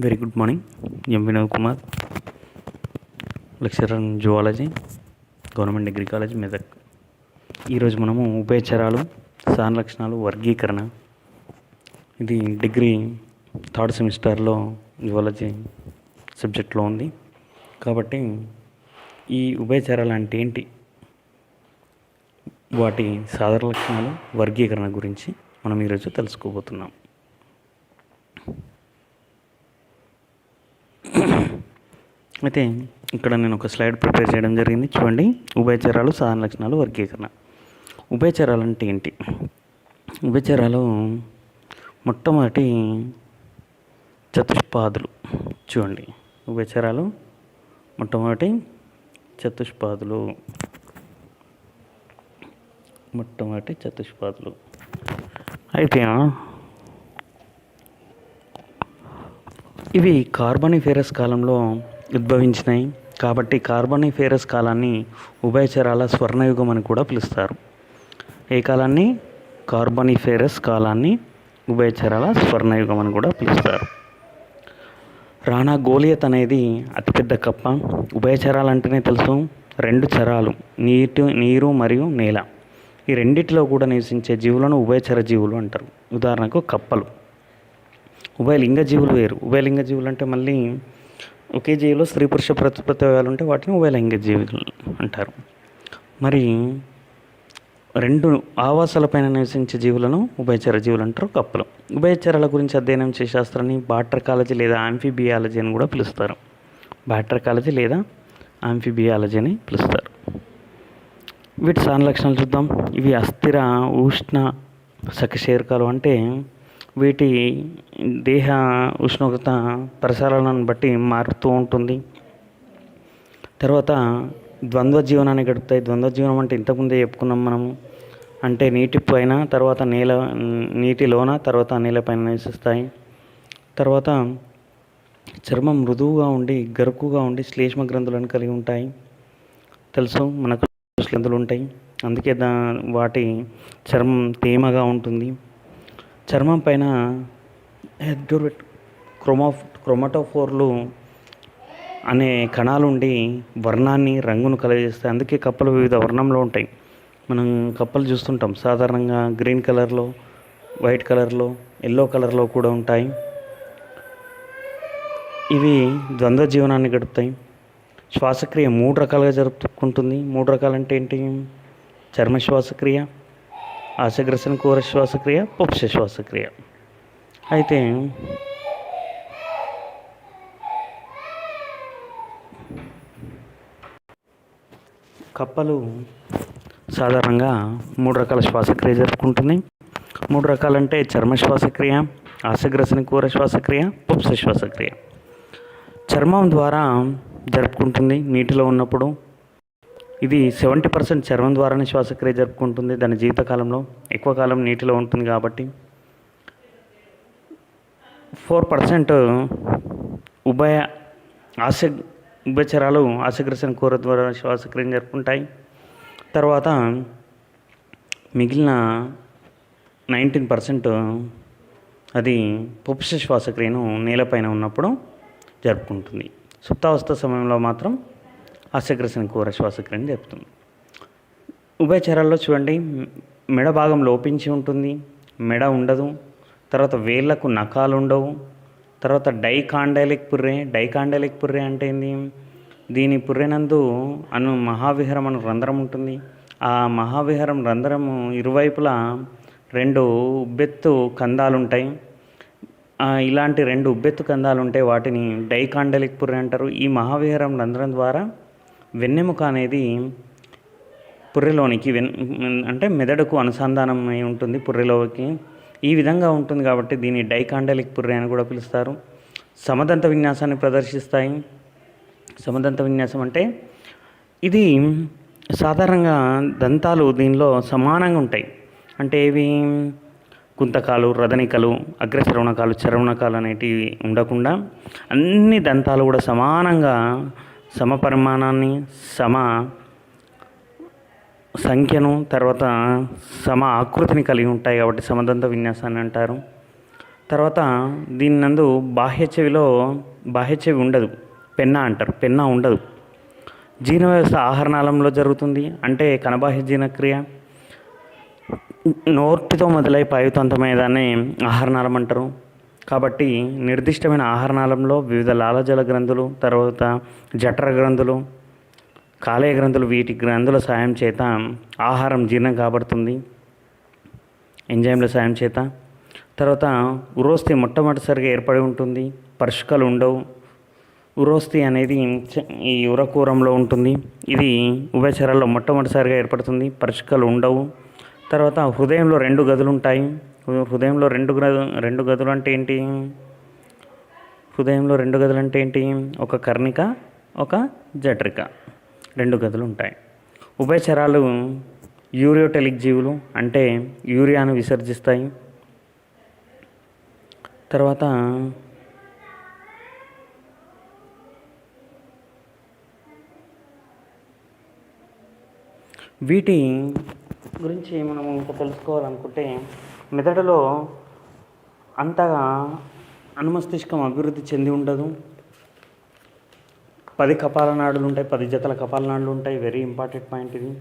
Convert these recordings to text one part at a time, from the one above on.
Very good morning. Vinod Kumar, lecturer in zoology, government degree college Medak. ఈరోజు మనము ఉభయచరాలు, సాన్లక్షణాలు, వర్గీకరణ, ఇది డిగ్రీ థర్డ్ సెమిస్టర్లో జువాలజీ సబ్జెక్ట్లో ఉంది. కాబట్టి ఈ ఉభయచరాలు అంటే ఏంటి, వాటి సాధారణ లక్షణాలు, వర్గీకరణ గురించి మనం ఈరోజు తెలుసుకోబోతున్నాం. అయితే ఇక్కడ నేను ఒక స్లైడ్ ప్రిపేర్ చేయడం జరిగింది, చూడండి. ఉభయచరాలు, సాధారణ లక్షణాలు, వర్గీకరణ. ఉభయచరాలు అంటే ఏంటి? ఉభయచరాలు మొట్టమొదటి చతుష్పాదులు. చూడండి, ఉభయచరాలు మొట్టమొదటి చతుష్పాదులు. అయితే ఇవి కార్బనిఫెరస్ కాలంలో ఉద్భవించినాయి. కాబట్టి కార్బనిఫెరస్ కాలాన్ని ఉభయచరాల స్వర్ణయుగం అని కూడా పిలుస్తారు. ఏ కాలాన్ని? కార్బనిఫెరస్ కాలాన్ని ఉభయచరాల స్వర్ణయుగం అని కూడా పిలుస్తారు. రాణా గోలియత్ అనేది అతిపెద్ద కప్ప. ఉభయచరాలు అంటేనే తెలుసు, రెండు చరాలు, నీరు మరియు నేల. ఈ రెండిటిలో కూడా నివసించే జీవులను ఉభయచర జీవులు అంటారు. ఉదాహరణకు కప్పలు. ఉభయలింగ జీవులు వేరు. ఉభయలింగ జీవులు అంటే మళ్ళీ ఒకే జీవిలో స్త్రీ పురుష ప్రత్యుత్పత్తి ఉంటే వాటిని ఉభయలింగ జీవులు అంటారు. మరి రెండు ఆవాసాలపైన నివసించే జీవులను ఉభయచర జీవులు అంటారు, కప్పలు. ఉభయచరాల గురించి అధ్యయనం చేసే శాస్త్రాన్ని బాక్టీరియాలజీ లేదా ఆంఫిబియాలజీ అని కూడా పిలుస్తారు. బాక్టీరియాలజీ లేదా ఆంఫిబియాలజీ అని పిలుస్తారు. వీటి సాధారణ లక్షణాలు చూద్దాం. ఇవి అస్థిర ఉష్ణ సకశేరుకాలు. అంటే వీటి దేహ ఉష్ణోగ్రత పరిసరాలను బట్టి మారుతూ ఉంటుంది. తర్వాత ద్వంద్వ జీవనాన్ని గడుపుతాయి. ద్వంద్వ జీవనం అంటే ఇంతకుముందే చెప్పుకున్నాం మనము. అంటే నీటి పైన, తర్వాత నీటిలోన, తర్వాత నేలపైన నివసిస్తాయి. తర్వాత చర్మం మృదువుగా ఉండి, గరుకుగా ఉండి శ్లేష్మ గ్రంథులను కలిగి ఉంటాయి. తెలుసు మనకు గ్రంథులు ఉంటాయి, అందుకే వాటి చర్మం తేమగా ఉంటుంది. చర్మం పైన క్రోమటోఫోర్లు అనే కణాలు ఉండి వర్ణాన్ని, రంగును కలుగజేస్తాయి. అందుకే కప్పలు వివిధ వర్ణంలో ఉంటాయి. మనం కప్పలు చూస్తుంటాం, సాధారణంగా గ్రీన్ కలర్లో, వైట్ కలర్లో, ఎల్లో కలర్లో కూడా ఉంటాయి. ఇవి ద్వంద్వ జీవనాన్ని గడుపుతాయి. శ్వాసక్రియ 3 రకాలుగా జరుపుకుంటుంది. 3 రకాలంటే ఏంటి? చర్మ శ్వాసక్రియ, ఆశగ్రసన కూర శ్వాసక్రియ, పుప్స శ్వాసక్రియ. అయితే కప్పలు సాధారణంగా 3 రకాల శ్వాసక్రియ జరుపుకుంటుంది. 3 రకాలంటే చర్మ శ్వాసక్రియ, ఆశగ్రసన కూర శ్వాసక్రియ, పుప్స శ్వాసక్రియ. చర్మం ద్వారా జరుపుకుంటుంది నీటిలో ఉన్నప్పుడు. ఇది 70% చర్మం ద్వారానే శ్వాసక్రియ జరుపుకుంటుంది. దాని జీవితకాలంలో ఎక్కువ కాలం నీటిలో ఉంటుంది కాబట్టి. 4% ఉభయచరాలు ఆశగ్రసన కూర ద్వారా శ్వాసక్రియను జరుపుకుంటాయి. తర్వాత మిగిలిన 19% అది పుప్స శ్వాసక్రియను నేలపైన ఉన్నప్పుడు జరుపుకుంటుంది. సుప్తావస్థ సమయంలో మాత్రం ఆశగ్రసన కూర శ్వాసక్రియను జరుపుతుంది. ఉభయచరాల్లో చూడండి, మెడ భాగం లోపించి ఉంటుంది, మెడ ఉండదు. తర్వాత వేళ్లకు నఖాలు ఉండవు. తర్వాత డైకాండలిక్ పుర్రె అంటే ఏంది? దీని పుర్రెనందు మహావిహారం అను రంధ్రం ఉంటుంది. ఆ మహావిహారం రంధ్రము ఇరువైపులా 2 ఉబ్బెత్తు కందాలు ఉంటాయి. ఇలాంటి 2 ఉబ్బెత్తు కందాలు ఉంటే వాటిని డైకాండలిక్ పుర్రె అంటారు. ఈ మహావిహారం రంధ్రం ద్వారా వెన్నెముక అనేది పుర్రెలోనికి అంటే మెదడుకు అనుసంధానం అయి ఉంటుంది పుర్రెలోకి. ఈ విధంగా ఉంటుంది కాబట్టి దీన్ని డైకాండలిక్ పుర్రె అని కూడా పిలుస్తారు. సమదంత విన్యాసాన్ని ప్రదర్శిస్తాయి. సమదంత విన్యాసం అంటే ఇది సాధారణంగా దంతాలు దీనిలో సమానంగా ఉంటాయి. అంటే ఇవి కుంతకాలు, రదనికలు, అగ్రశ్రవణకాలు, చరవణకాలు అనేటివి ఉండకుండా అన్ని దంతాలు కూడా సమానంగా సమపరిమాణాన్ని, సమ సంఖ్యను, తర్వాత సమ ఆకృతిని కలిగి ఉంటాయి. కాబట్టి సమదంత విన్యాసాన్ని అంటారు. తర్వాత దీని నందు బాహ్య చెవి ఉండదు, పెన్నా అంటారు, పెన్నా ఉండదు. జీర్ణ వ్యవస్థ ఆహారనాళంలో జరుగుతుంది, అంటే కణబాహ్య జీర్ణక్రియ. నోటితో మొదలై పాయుతంతమైన దాన్ని ఆహారనాళం అంటారు. కాబట్టి నిర్దిష్టమైన ఆహారనాళంలో వివిధ లాలజల గ్రంథులు, తర్వాత జఠర గ్రంథులు, కాలేయ గ్రంథులు, వీటి గ్రంథుల సాయం చేత ఆహారం జీర్ణం కాబడుతుంది ఎంజైమ్ల సాయం చేత. తర్వాత ఉరోస్థి మొట్టమొదటిసారిగా ఏర్పడి ఉంటుంది, పర్షికలు ఉండవు. ఉరోస్థి అనేది ఈ ఉరకూరంలో ఉంటుంది. ఇది ఉభయచరాల్లో మొట్టమొదటిసారిగా ఏర్పడుతుంది, పర్షికలు ఉండవు. తర్వాత హృదయంలో 2 గదులు ఉంటాయి. హృదయంలో 2 గదులు అంటే ఏంటి? హృదయంలో 2 గదులు అంటే ఏంటి? ఒక కర్ణిక, ఒక జఠరిక, 2 గదులు ఉంటాయి. ఉభయచరాలు యూరియోటెలిక్ జీవులు, అంటే యూరియాను విసర్జిస్తాయి. తర్వాత వీటి గురించి మనం ఇంకా తెలుసుకోవాలనుకుంటే, మెదడులో అంతగా అనుమస్తిష్కం అభివృద్ధి చెంది ఉండదు. 10 కపాల నాడులు ఉంటాయి, 10 జతల కపాల నాడులు ఉంటాయి. వెరీ ఇంపార్టెంట్ పాయింట్ ఇది.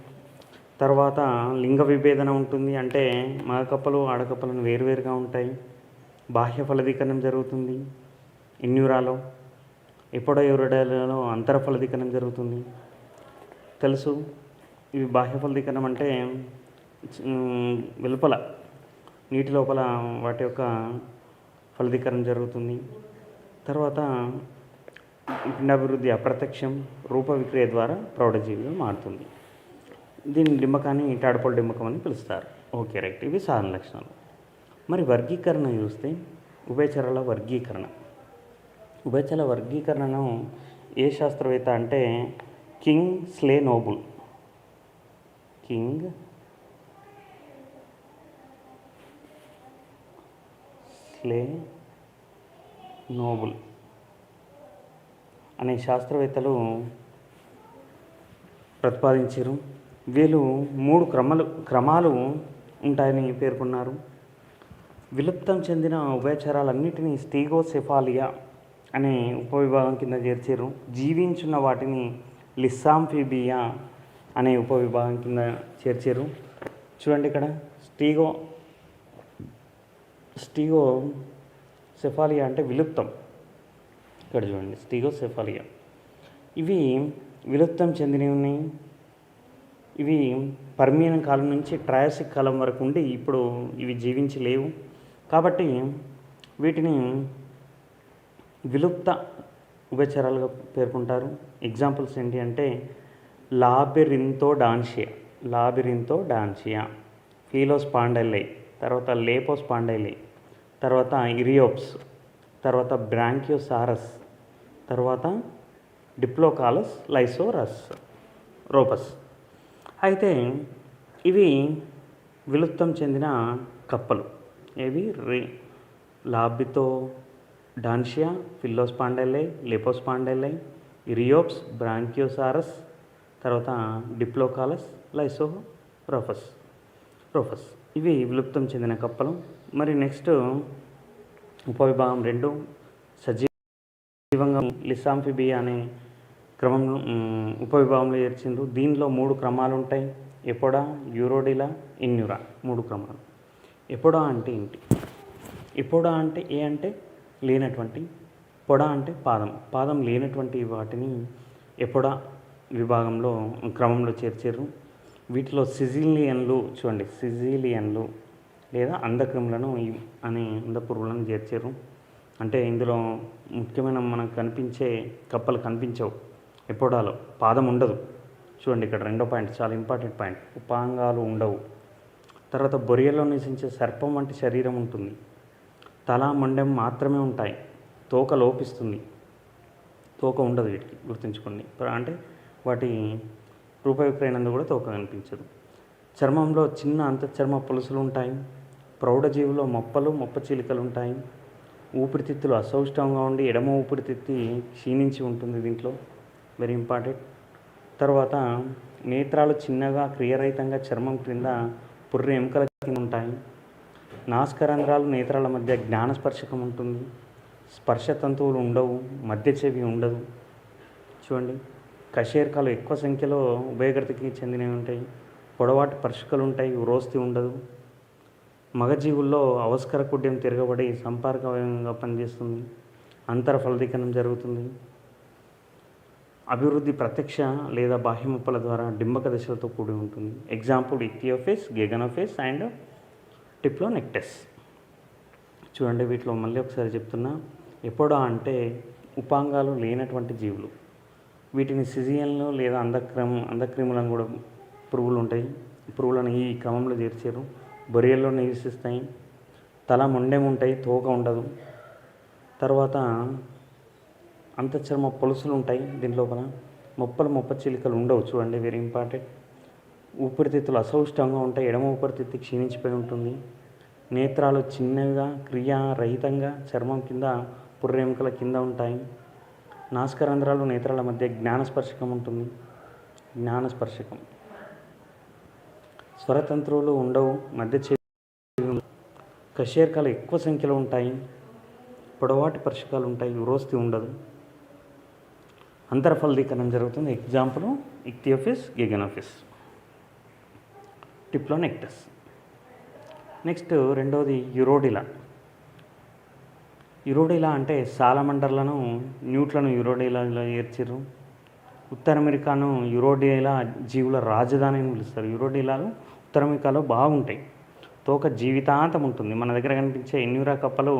తర్వాత లింగ విభేదన ఉంటుంది, అంటే మగకప్పలు ఆడకప్పలను వేరువేరుగా ఉంటాయి. బాహ్య ఫలదీకరణం జరుగుతుంది ఇన్యూరాలో. ఎప్పుడో యూరోడైలలో అంతర ఫలదీకరణం జరుగుతుంది, తెలుసు. ఇవి బాహ్య ఫలదీకరణం అంటే వెలుపల నీటి లోపల వాటి యొక్క ఫలదీకరణం జరుగుతుంది. తర్వాత పిండాభివృద్ధి అప్రత్యక్షం, రూప విక్రియ ద్వారా ప్రౌఢజీవిగా మారుతుంది. దీన్ని డింబకాన్ని టాడపోల్ డింబకం అని పిలుస్తారు. Okay, right. ఇవి సాధారణ లక్షణాలు. మరి వర్గీకరణ చూస్తే ఉభయచరాల వర్గీకరణ. ఉభయచరాల వర్గీకరణను ఏ శాస్త్రవేత్త అంటే Kingsley Noble. Kingsley Noble అనే శాస్త్రవేత్తలు ప్రతిపాదించారు. వీళ్ళు 3 క్రమాలు ఉంటాయని పేర్కొన్నారు. విలుప్తం చెందిన ఉభయచరాలన్నిటినీ స్టీగోసెఫాలియా అనే ఉపవిభాగం కింద చేర్చారు. జీవించున్న వాటిని లిస్సాంఫిబియా అనే ఉపవిభాగం కింద చేర్చారు. చూడండి ఇక్కడ స్టీగోసెఫాలియా అంటే విలుప్తం. ఇక్కడ చూడండి, స్టీగోసెఫాలియా. ఇవి విలుప్తం చెందినవి ఉన్నాయి. ఇవి పర్మియన్ కాలం నుంచి ట్రయాసిక్ కాలం వరకు ఉండి ఇప్పుడు ఇవి జీవించి లేవు. కాబట్టి వీటిని విలుప్త ఉభయచరాలుగా పేర్కొంటారు. ఎగ్జాంపుల్స్ ఏంటి అంటే లాబిరింతోడాన్షియా, ఫీలోస్పాండైలై, తర్వాత లేపోస్పాండైలై, తర్వాత ఇరియోప్స్, తర్వాత బ్రాంకియోసారస్, తర్వాత డిప్లోకాలస్ రోపస్. అయితే ఇవి విలుప్తం చెందిన కప్పలు. ఏవి? లాబితోడాన్షియా, ఫిలోస్పాండైలై, లేపోస్పాండైలై, ఇరియోప్స్, బ్రాంకియోసారస్, తర్వాత డిప్లోకాలస్ రోపస్. ఇవి విలుప్తం చెందిన కప్పలు. మరి నెక్స్ట్ ఉపవిభాగం 2 సజీవంగా లిస్సాంఫిబియా అనే క్రమంలో ఉపవిభాగంలో చేర్చిండ్రు. దీనిలో 3 క్రమాలు ఉంటాయి: ఎపోడా, యూరోడిలా, ఇన్యూరా. 3 క్రమాలు. ఎపోడా అంటే ఏంటి? ఎపోడా అంటే ఏ అంటే లేనటువంటి, పొడా అంటే పాదం లేనటువంటి వాటిని ఎపోడా విభాగంలో క్రమంలో చేర్చారు. వీటిలో సిజిలియన్లు లేదా అందక్రిములను అనే అందపురుగులను చేర్చారు. అంటే ఇందులో ముఖ్యమైన మనకు కనిపించే కప్పలు కనిపించవు. ఎపోడాలో పాదం ఉండదు. చూడండి ఇక్కడ 2వ పాయింట్, చాలా ఇంపార్టెంట్ పాయింట్. ఉపాంగాలు ఉండవు. తర్వాత బొరియలో నివసించే సర్పం వంటి శరీరం ఉంటుంది. తల, మొండెం మాత్రమే ఉంటాయి. తోక లోపిస్తుంది. తోక ఉండదు వీటికి, గుర్తుంచుకోండి. అంటే వాటి రూపవిక్రయనందు కూడా తోక కనిపించదు. చర్మంలో చిన్న అంతఃచర్మ పొలుసులు ఉంటాయి. ప్రౌఢజీవులో మొప్పచీలికలు ఉంటాయి. ఊపిరితిత్తులు అసౌష్ఠవంగా ఉండి ఎడమ ఊపిరితిత్తి క్షీణించి ఉంటుంది దీంట్లో. Very important. తర్వాత నేత్రాలు చిన్నగా క్రియారహితంగా చర్మం క్రింద పుర్రె ఎముకల కింద ఉంటాయి. నాసికారంధ్రాలు నేత్రాల మధ్య జ్ఞానస్పర్శకం ఉంటుంది. స్పర్శ తంతువులు ఉండవు, మధ్య చెవి ఉండదు. చూడండి, కశేరుకాలు ఎక్కువ సంఖ్యలో ఉభయగ్రతకి చెందినవి ఉంటాయి. పొడవాటి పర్షికలు ఉంటాయి, ఉరోస్తి ఉండదు. మగజీవుల్లో అవస్కర కుడ్యం తిరగబడి సంపర్క అవయవంగా పనిచేస్తుంది. అంతర ఫలదీకరణం జరుగుతుంది. అభివృద్ధి ప్రత్యక్ష లేదా బాహ్యముప్పల ద్వారా డింబక దశలతో కూడి ఉంటుంది. Example Ichthyophis, Gegeneophis and Typhlonectes. చూడండి, వీటిలో మళ్ళీ ఒకసారి చెప్తున్నా. ఎపోడా అంటే ఉపాంగాలు లేనటువంటి జీవులు. వీటిని సిజియన్లు లేదా అంధక్రిములను కూడా పురుగులు ఉంటాయి. పురుగులను ఈ క్రమంలో చేర్చారు. బొరియల్లో నివసిస్తాయి. తల మొండెం ఉంటాయి, తోక ఉండదు. తర్వాత అంతఃచర్మ పొలుసులు ఉంటాయి. దీని లోపల మొప్ప చిలుకలు ఉండవు. చూడండి, వెరీ ఇంపార్టెంట్. ఊపిరితిత్తులు అసౌష్టంగా ఉంటాయి. ఎడమ ఊపిరితిత్తు క్షీణించిపోయి ఉంటుంది. నేత్రాలు చిన్నవిగా క్రియారహితంగా చర్మం కింద పుర్రెముకల కింద ఉంటాయి. నాసికారంధ్రాలు నేత్రాల మధ్య జ్ఞానస్పర్శకం ఉంటుంది. జ్ఞానస్పర్శకం. స్వరతంత్రువులు ఉండవు, మధ్య చెవి. కశేరుకాలు ఎక్కువ సంఖ్యలో ఉంటాయి. పొడవాటి పర్షకాలు ఉంటాయి, ఉరోస్తి ఉండదు. అంతరఫలదీకరణం జరుగుతుంది. Example Ichthyophis, గెగనోఫిస్, టిప్లోనెక్టస్. నెక్స్ట్ రెండవది యురోడిలా. యురోడిలా అంటే సాలమండర్లను న్యూట్లను యురోడిలాలో ఏర్చిర్రు. ఉత్తర అమెరికాను యురోడిలా జీవుల రాజధాని అని పిలుస్తారు. యురోడిలాలు ఉత్తర అమెరికాలో బాగుంటాయి. తోక జీవితాంతం ఉంటుంది. మన దగ్గర కనిపించే ఎన్యూరా కప్పలు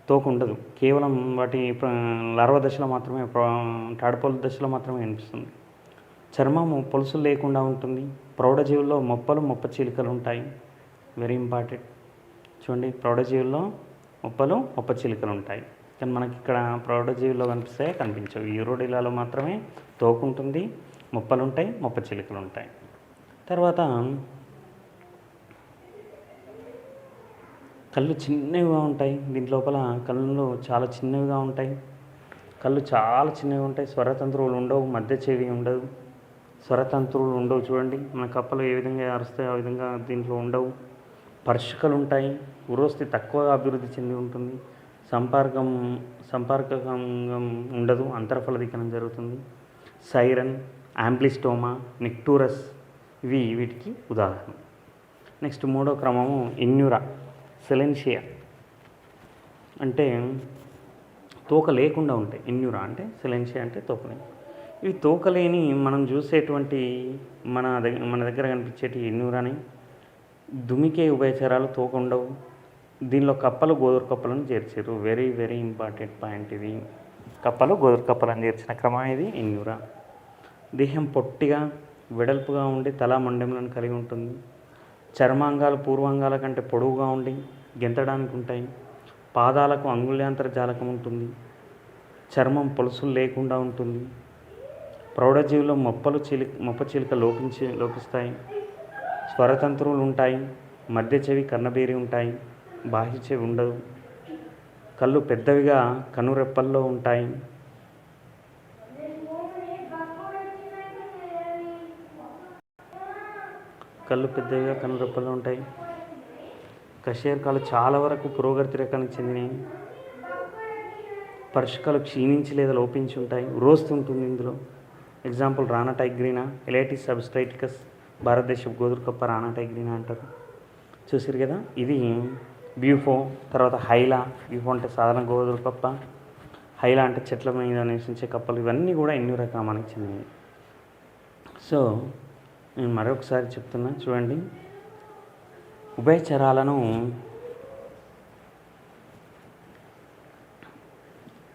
తోక ఉండదు. కేవలం వాటి లార్వ దశలో మాత్రమే, టాడ్పోల్ దశలో మాత్రమే కనిపిస్తుంది. చర్మము పొలుసులు లేకుండా ఉంటుంది. ప్రౌఢజీవుల్లో మొప్ప చీలికలు ఉంటాయి. Very important. చూడండి, ప్రౌఢజీవుల్లో మొప్ప చీలికలు ఉంటాయి. కానీ మనకి ఇక్కడ ప్రౌఢజీవుల్లో కనిపించవు. యూరోడిలాలో మాత్రమే తోక ఉంటుంది, మొప్పలు ఉంటాయి, మొప్ప చీలికలు ఉంటాయి. తర్వాత కళ్ళు చిన్నవిగా ఉంటాయి. దీని లోపల కళ్ళు చాలా చిన్నవిగా ఉంటాయి. స్వరతంత్రువులు ఉండవు, మధ్య చెవి ఉండదు. స్వరతంత్రువులు ఉండవు. చూడండి, మన కప్పలు ఏ విధంగా అరుస్తాయో ఆ విధంగా దీంట్లో ఉండవు. పర్షికలు ఉంటాయి. ఉరోస్తి తక్కువగా అభివృద్ధి చెంది ఉంటుంది. సంపర్కం ఉండదు. అంతరఫలదీకరణం జరుగుతుంది. సైరన్, యాంప్లిస్టోమా, నిక్టూరస్ ఇవి వీటికి ఉదాహరణ. నెక్స్ట్ మూడో క్రమము ఇన్యూరా. సెలెన్షియా అంటే తోక లేకుండా ఉంటాయి. ఇన్యూరా అంటే, సెలెన్షియా అంటే తోకలేని. ఇవి తోకలేని మనం చూసేటువంటి మన దగ్గర కనిపించేటి ఇన్యూరాని దుమికే ఉభయచరాలు తోక ఉండవు. దీనిలో కప్పలు గోధుర కప్పలను చేర్చారు. వెరీ వెరీ ఇంపార్టెంట్ పాయింట్ ఇది. కప్పలు గోధుర కప్పలను చేర్చిన క్రమం ఇది ఇన్యూరా. దేహం పొట్టిగా వెడల్పుగా ఉండి తల మండెములను కలిగి ఉంటుంది. చర్మాంగాలు పూర్వాంగాల కంటే పొడవుగా ఉండి గెంతడానికి ఉంటాయి. పాదాలకు అంగుళ్యాంతర జాలకం ఉంటుంది. చర్మం పొలుసులు లేకుండా ఉంటుంది. ప్రౌఢజీవుల్లో మొప్ప చీలిక లోపిస్తాయి. స్వరతంత్రువులు ఉంటాయి. మధ్య చెవి, కన్నబేరి ఉంటాయి. బాహ్య చెవి ఉండదు. కళ్ళు పెద్దవిగా కనురెప్పల్లో ఉంటాయి. కశేరుకాలు చాలా వరకు పురోగతి రకానికి చెందినవి. పర్షికలు క్షీణించి లేదా లోపించి ఉంటాయి. ఉరోస్తి ఉంటుంది ఇందులో. ఎగ్జాంపుల్ రానా టైగ్రీనా, ఎలైటిస్ సబ్స్ట్రైటికస్. భారతదేశపు గోధుర కప్ప రానా టైగ్రీనా అంటారు. చూసారు కదా, ఇది బ్యూఫో. తర్వాత హైలా. బ్యూఫో అంటే సాధారణ గోధుర కప్ప. హైలా అంటే చెట్ల మీద నివసించే కప్పలు. ఇవన్నీ కూడా ఇన్యూరా క్రమానికి చెందినవి. సో నేను మరొకసారి చెప్తున్నా, చూడండి. ఉభయచరాలను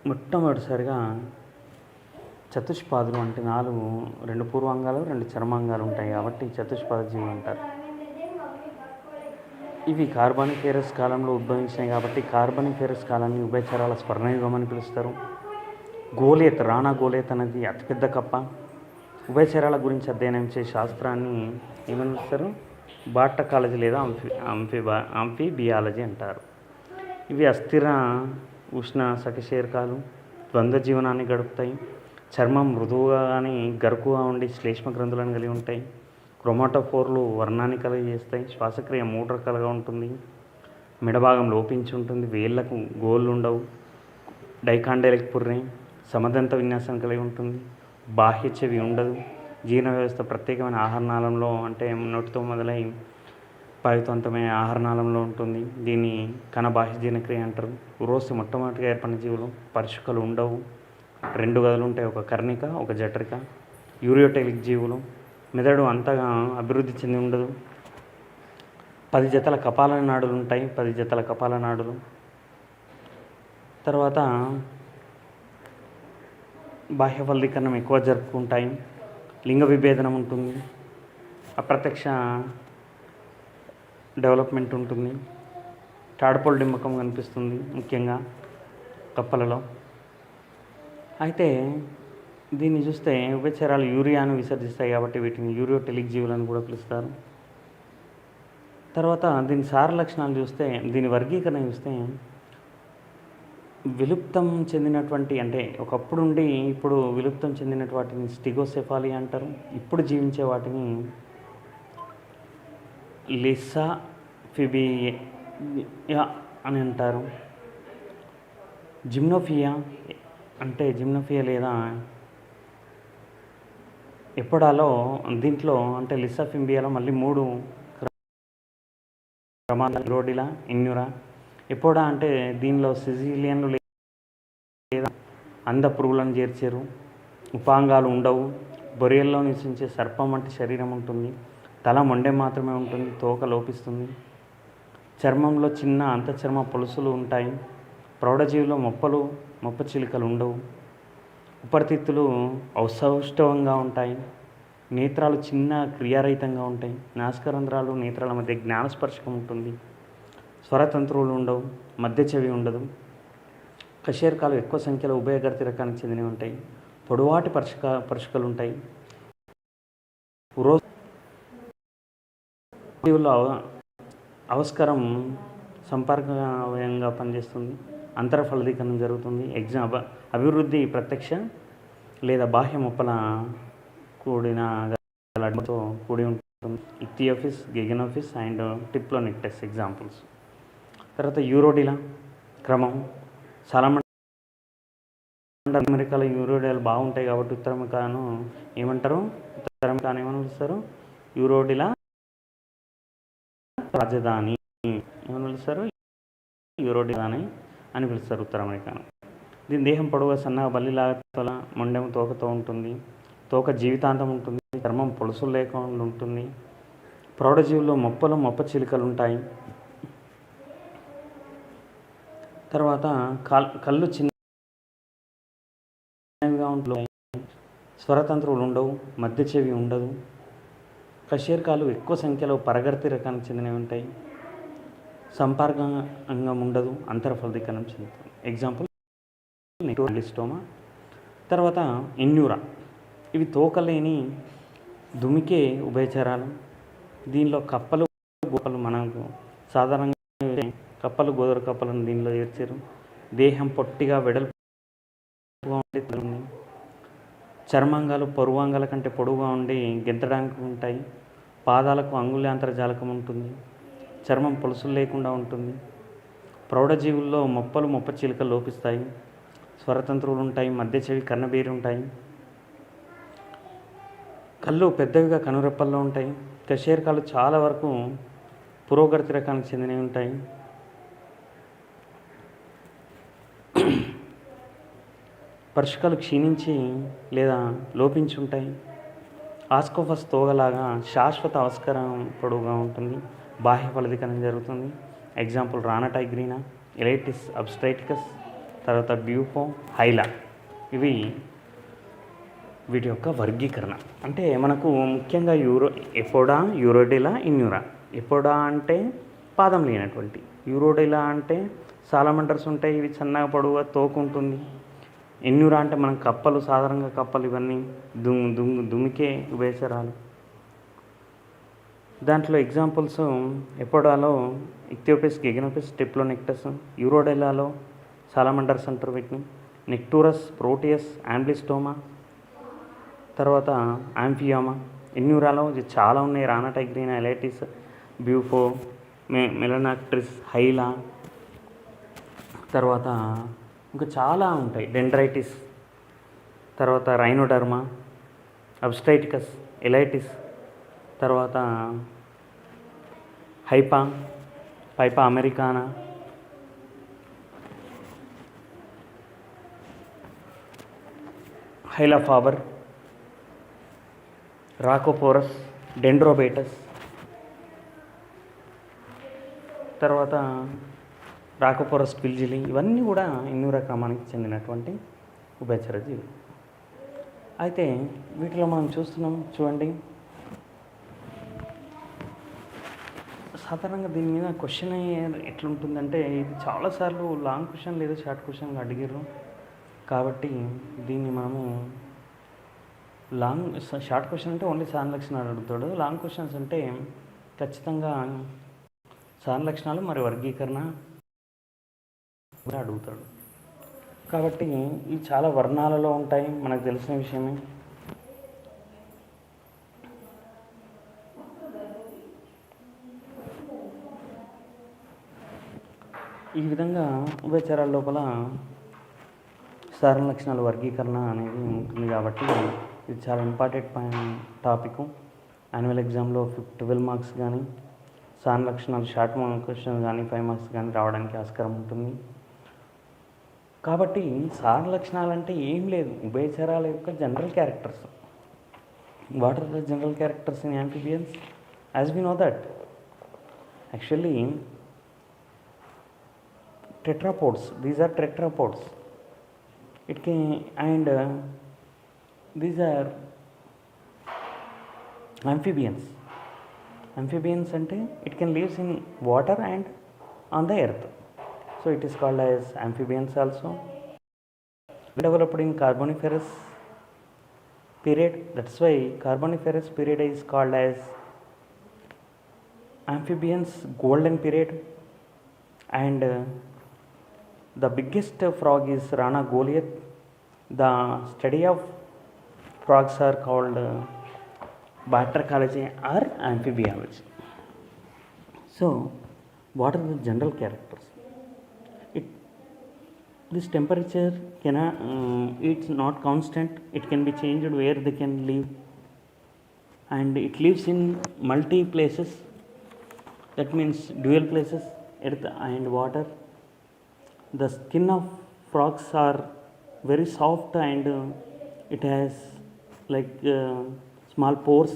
మొట్టమొదటిసారిగా చతుష్పాదులు అంటే 2 పూర్వాంగాలు 2 చర్మాంగాలు ఉంటాయి కాబట్టి చతుష్పాద జీవులు అంటారు. ఇవి కార్బానిఫేరస్ కాలంలో ఉద్భవించినాయి కాబట్టి కార్బానిఫేరస్ కాలాన్ని ఉభయచరాల స్వర్ణయుగం అని పిలుస్తారు. గోలేత్, రానా గోలేత్ అనేది అతిపెద్ద కప్ప. ఉభయచరాల గురించి అధ్యయనం చేసే శాస్త్రాన్ని ఏమని పిలుస్తారు? బాటకాలజీ లేదా ఆంఫిబియాలజీ అంటారు. ఇవి అస్థిర ఉష్ణ సకశేరుకాలు. ద్వంద్వ జీవనాన్ని గడుపుతాయి. చర్మం మృదువుగా కానీ గరుకుగా ఉండి శ్లేష్మ గ్రంథులను కలిగి ఉంటాయి. క్రోమాటోఫోర్లు వర్ణాన్ని కలిగజేస్తాయి. శ్వాసక్రియ 3 రకాలుగా ఉంటుంది. మెడభాగం లోపించి ఉంటుంది, వేళ్లకు గోళ్ళు ఉండవు, డైకాండైలిక్ పుర్రె సమదంత విన్యాసం కలిగి ఉంటుంది, బాహ్య చెవి ఉండదు, జీర్ణ వ్యవస్థ ప్రత్యేకమైన ఆహారనాళంలో అంటే నోటితో మొదలై పాయుతంతమైన ఆహారనాళంలో ఉంటుంది. దీన్ని కణబాహ్య జీర్ణక్రియ అంటారు. ఉరోసి మొట్టమొదటిగా ఏర్పడిన జీవులు. పరుషుకలు ఉండవు, 2 గదులు ఉంటాయి, ఒక కర్ణిక ఒక జఠరిక. యూరియోటెలిక్ జీవులు. మెదడు అంతగా అభివృద్ధి చెంది ఉండదు. 10 జతల కపాల నాడులు ఉంటాయి, 10 జతల కపాల నాడులు. తర్వాత బాహ్య ఫలదీకరణం ఎక్కువ జరుపుకుంటాయి. లింగ విభేదనం ఉంటుంది, అప్రత్యక్ష డెవలప్మెంట్ ఉంటుంది. తాడపొల డింబకం కనిపిస్తుంది ముఖ్యంగా కప్పలలో. అయితే దీన్ని చూస్తే ఉభయచరాలు యూరియాను విసర్జిస్తాయి కాబట్టి వీటిని యూరియోటెలిక్ జీవులను కూడా పిలుస్తారు. తర్వాత దీని సార లక్షణాలు చూస్తే, దీని వర్గీకరణ చూస్తే విలుప్తం చెందినటువంటి అంటే ఒకప్పుడు ఉండి ఇప్పుడు విలుప్తం చెందిన వాటిని స్టిగోసెఫాలి అంటారు. ఇప్పుడు జీవించే వాటిని లిసాఫిబియా అని అంటారు. జిమ్నోఫియా అంటే జిమ్నోఫియా లేదా ఎప్పుడాలో దీంట్లో అంటే లిసాఫిబియాలో మళ్ళీ 3 ప్రమాదాలు. యూరోడిలా, ఇన్యూరా. ఎపోడా అంటే దీనిలో సిజిలియన్లు లేదా అంద పురుగులను చేర్చారు. ఉపాంగాలు ఉండవు. బొరియల్లో నివసించే సర్పం వంటి శరీరం ఉంటుంది. తల మొండె మాత్రమే ఉంటుంది, తోక లోపిస్తుంది. చర్మంలో చిన్న అంతఃచర్మ పొలుసులు ఉంటాయి. ప్రౌఢజీవిలో మొప్ప చిలుకలు ఉండవు. ఉపరితిత్తులు అసౌష్ఠవంగా ఉంటాయి. నేత్రాలు చిన్న క్రియారహితంగా ఉంటాయి. నాసికారంధ్రాలు నేత్రాల మధ్య జ్ఞానస్పర్శకం ఉంటుంది. స్వరతంత్రువులు ఉండవు. మధ్య చెవి ఉండదు. కశేరుకాలు ఎక్కువ సంఖ్యలో ఉభయగర్తి రకానికి చెందినవి ఉంటాయి. పొడవాటి పరుషుకలు ఉంటాయి. ఉరోజీవుల్లో అవస్కరం సంపర్కంగా పనిచేస్తుంది. అంతర ఫలదీకరణం జరుగుతుంది. అభివృద్ధి ప్రత్యక్ష లేదా బాహ్య మొప్పల కూడిన కూడి ఉంటుంది. ఇక్థియోఫిస్, గిగనోఫిస్ అండ్ టిప్లోనిక్టస్ ఎగ్జాంపుల్స్. తర్వాత యూరోడిలా క్రమం. సాలమండర్ అమెరికాలో యూరోడియాలు బాగుంటాయి కాబట్టి ఉత్తర అమెరికాను ఏమంటారు? ఉత్తర అమెరికాను ఏమని పిలుస్తారు? యూరోడిలా రాజధాని ఏమని పిలుస్తారు? యూరోడిలాని అని పిలుస్తారు ఉత్తర అమెరికాను. దీని దేహం పొడవుగా సన్నగా బల్లిలాగా మొండెం తోకతో ఉంటుంది. తోక జీవితాంతం ఉంటుంది. చర్మం పొలుసులు లేకుండా ఉంటుంది. ప్రౌఢజీవుల్లో మొప్ప చిలుకలు ఉంటాయి. తర్వాత కళ్ళు చిన్నవిగా ఉంటాయి. స్వరతంత్రువులు ఉండవు. మధ్య చెవి ఉండదు. కశేరుకాలు ఎక్కువ సంఖ్యలో పరగర్తి రకానికి చెందినవి ఉంటాయి. సంపర్క అంగం ఉండదు. అంతర ఫలదీకరణం చెందుతుంది. ఎగ్జాంపుల్ నెక్టోరలిస్టోమా. తర్వాత ఇన్యూరా. ఇవి తోకలేని దుమికే ఉభయచరాలు. దీనిలో కప్పలు గోపలు మనకు సాధారణంగా కప్పలు గోదర కప్పలను దీనిలో చేర్చారు. దేహం పొట్టిగా వెడల్పుగా ఉండి చర్మాంగాలు పొరువాంగాల కంటే పొడవుగా ఉండి గెంతడానికి ఉంటాయి. పాదాలకు అంగుళాంతర జాలకం ఉంటుంది. చర్మం పొలుసులు లేకుండా ఉంటుంది. ప్రౌఢజీవుల్లో మొప్ప చిలుకలు లోపిస్తాయి. స్వరతంత్రువులు ఉంటాయి. మధ్య చెవి కర్ణబేరి ఉంటాయి. కళ్ళు పెద్దవిగా కనురెప్పల్లో ఉంటాయి. కశేరుకాలు చాలా వరకు పురోగతి రకానికి చెందినవి ఉంటాయి. పరుషుకలు క్షీణించి లేదా లోపించి ఉంటాయి. ఆస్కోఫస్ తోగలాగా శాశ్వత ఆవిష్కరణ పొడవుగా ఉంటుంది. బాహ్య ఫలదీకరణం జరుగుతుంది. ఎగ్జాంపుల్ రానటైగ్రీనా, ఎలైటిస్ అబ్స్ట్రైటికస్, తర్వాత బ్యూఫో, హైలా. ఇవి వీటి యొక్క వర్గీకరణ. అంటే మనకు ముఖ్యంగా ఎపోడా, యూరోడిలా, ఇన్యూరా. ఎపోడా అంటే పాదం లేనటువంటి. యూరోడిలా అంటే సాలమండర్స్ ఉంటాయి. ఇవి సన్నగా పొడవుగా తోక ఉంటుంది. ఇన్యూరా అంటే మనం కప్పలు, సాధారణంగా కప్పలు ఇవన్నీ దుమికే ఉభయచరాలు. దాంట్లో ఎగ్జాంపుల్స్ ఎపోడాలో ఇక్థియోపిస్, గిగనోపిస్, టిప్లోనిక్టస్. యూరోడిలాలో సాలమండర్స్ అంటారు వీటిని. నెక్టూరస్, ప్రోటియస్, ఆంబ్లిస్టోమా, తర్వాత ఆంఫియోమా. ఇన్యూరాలో ఇది చాలా ఉన్నాయి. రానటైగ్రీనా, ఎలైటిస్, బ్యూఫో, మెలనాక్ట్రిస్, హైలా, తర్వాత ఇంకా చాలా ఉంటాయి, డెండ్రైటిస్, తర్వాత రైనోడర్మా, అబ్స్టైటికస్, ఎలైటిస్, తర్వాత పైపా అమెరికానా, హైలా ఫాబర్, రాకోపోరస్, డెండ్రోబేటస్, తర్వాత రాకోపోరస్ పిల్జిలి, ఇవన్నీ కూడా ఇన్యూరా క్రమానికి చెందినటువంటి ఉభయచర జీవులు. అయితే వీటిలో మనం చూస్తున్నాం చూడండి, సాధారణంగా దీని మీద క్వశ్చన్ ఎట్లుంటుందంటే, ఇది చాలాసార్లు లాంగ్ క్వశ్చన్ లేదా షార్ట్ క్వశ్చన్ అడిగారు, కాబట్టి దీన్ని మనము షార్ట్ క్వశ్చన్ అంటే ఓన్లీ సాధన లక్షణాలు అడుగుతాడు, లాంగ్ క్వశ్చన్స్ అంటే ఖచ్చితంగా సాధన లక్షణాలు మరి వర్గీకరణ కూడా అడుగుతాడు. కాబట్టి ఇవి చాలా వర్ణాలలో ఉంటాయి, మనకు తెలిసిన విషయమే. ఈ విధంగా ఉభయచరాల లోపల సాధారణ లక్షణాల వర్గీకరణ అనేది ఉంటుంది, కాబట్టి ఇది చాలా ఇంపార్టెంట్ టాపిక్. యాన్యువల్ ఎగ్జామ్లో 12 మార్క్స్ కానీ, సాధారణ లక్షణాలు షార్ట్ క్వశ్చన్ కానీ 5 మార్క్స్ కానీ రావడానికి ఆస్కారం ఉంటుంది. కాబట్టి సాధారణ లక్షణాలు అంటే ఏం లేదు, ఉభయచరాల యొక్క general characters. What are the general characters in amphibians? As we know that actually tetrapods, these are tetrapods, it can, and these are amphibians ante it can lives in water and on the earth, so it is called as amphibians also. Developed in carboniferous period, that's why carboniferous period is called as amphibians golden period. And the biggest frog is Rana Goliath. The study of frogs are called bacteriology or amphibiology. So what are the general characters? This temperature cannot, it's not constant, it can be changed where they can live, and it lives in multi places, that means dual places, earth and water. The skin of frogs are very soft, and it has like small pores,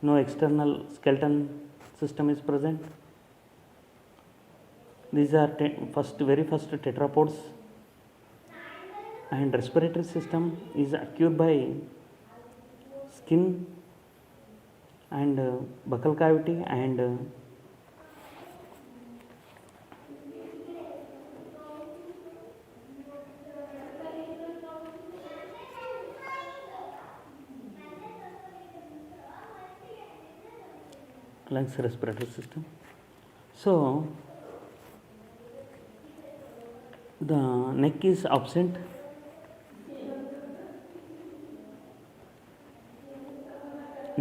no external skeleton system is present. These are very first tetrapods, and respiratory system is acquired by skin and buccal cavity and lungs, respiratory system. So the neck is absent,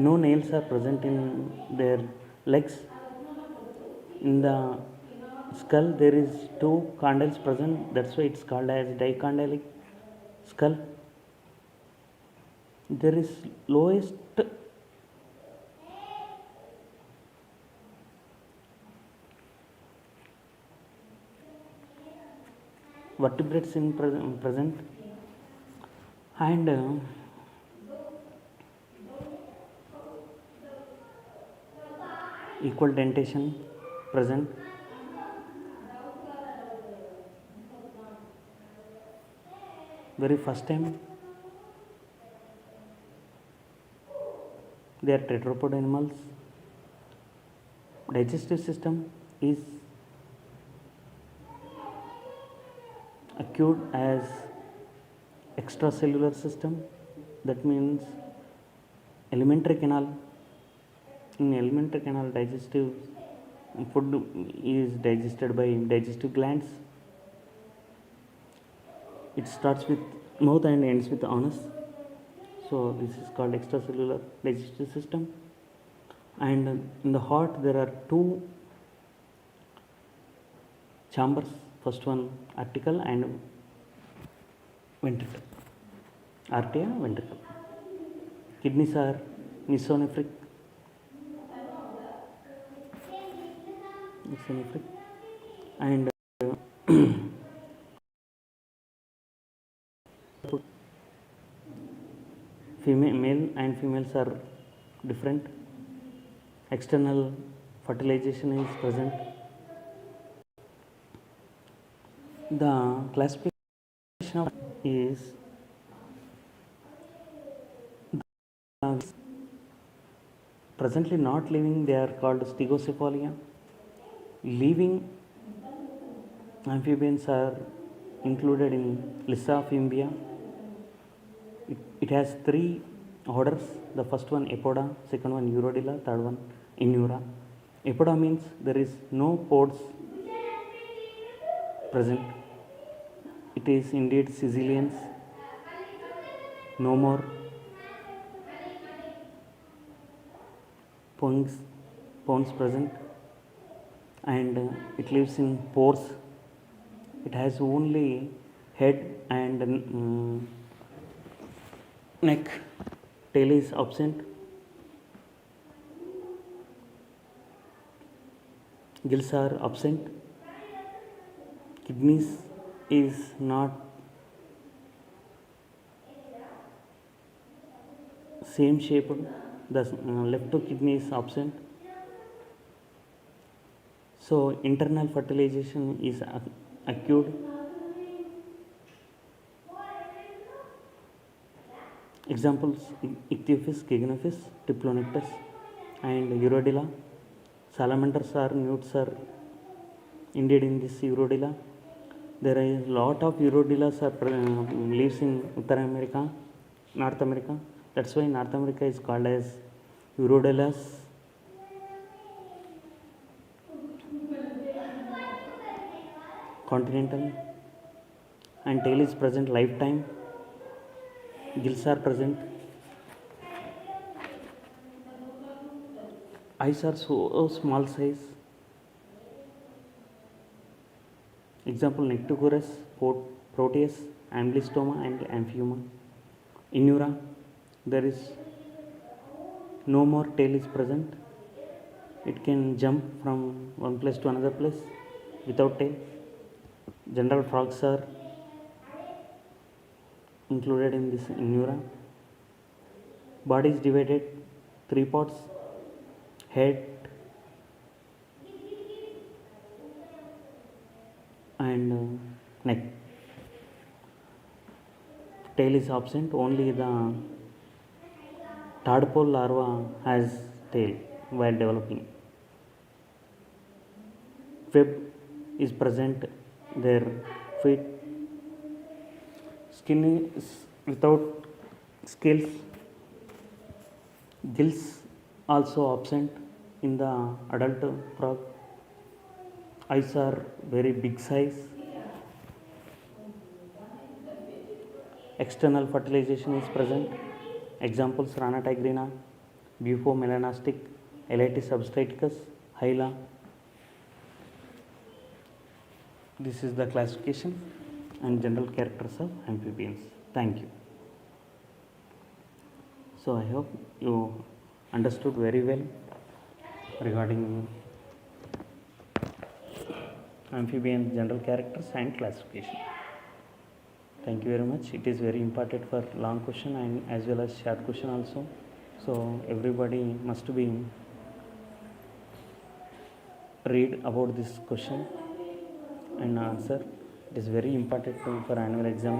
no nails are present in their legs. In the skull there is 2 condyles present, that's why it's called as dicondylic skull. There is lowest vertebrates in present, and equal dentation present. Very first time they are tetrapod animals. Digestive system is acute as extracellular system, that means alimentary canal. In alimentary canal, digestive food is digested by digestive glands. It starts with mouth and ends with anus, so this is called extracellular digestive system. And in the heart there are 2 chambers, first one article and ventricle. Arteria, ventricle. Kidneys are mesonephric, and male and females are different. External fertilization is present. The classification of is presently not living, they are called stegocephalia. Living amphibians are included in Lissaphimia. It has three orders. The first one Apoda, second one Urodila, third one Inura. Apoda means there is no pods present. It is indeed Sicilians. No more pons present, and it lives in pores. It has only head and neck. Tail is absent. Gills are absent. Kidneys is not same shaped. The left kidney is absent. So internal fertilization is acute. Examples: Ichthyophis, Giganophis, Triplonectus, and Urodila. Salamanders or newts are indeed in this Urodila. There is lot of Urodillas lives in Uttara America, North America. That's why North America is called as Urodillas. Continental, and tail is present lifetime. Gills are present. Eyes are so small size. Example: Nectochorus, Proteus, Amblyostoma, and Amphiuma. Inura, there is no more tail is present. It can jump from one place to another place without tail. General frogs are included in this Inura. Body is divided 3 parts: head and neck. Tail is absent. Only the tadpole larva has tail while developing. Web is present. Their feet. Skin is without scales. Gills also absent in the adult frog. Eyes are very big size. External fertilization is present. Examples: Rana tigrina, Bufo melanastic, Elatis substraticus, Hyla. This is the classification and general characters of amphibians. Thank you. So I hope you understood very well regarding amphibian general characters and classification. Thank you very much. It is very important for long question and as well as short question also. So everybody must be read about this question and answer. It is very important for annual exam.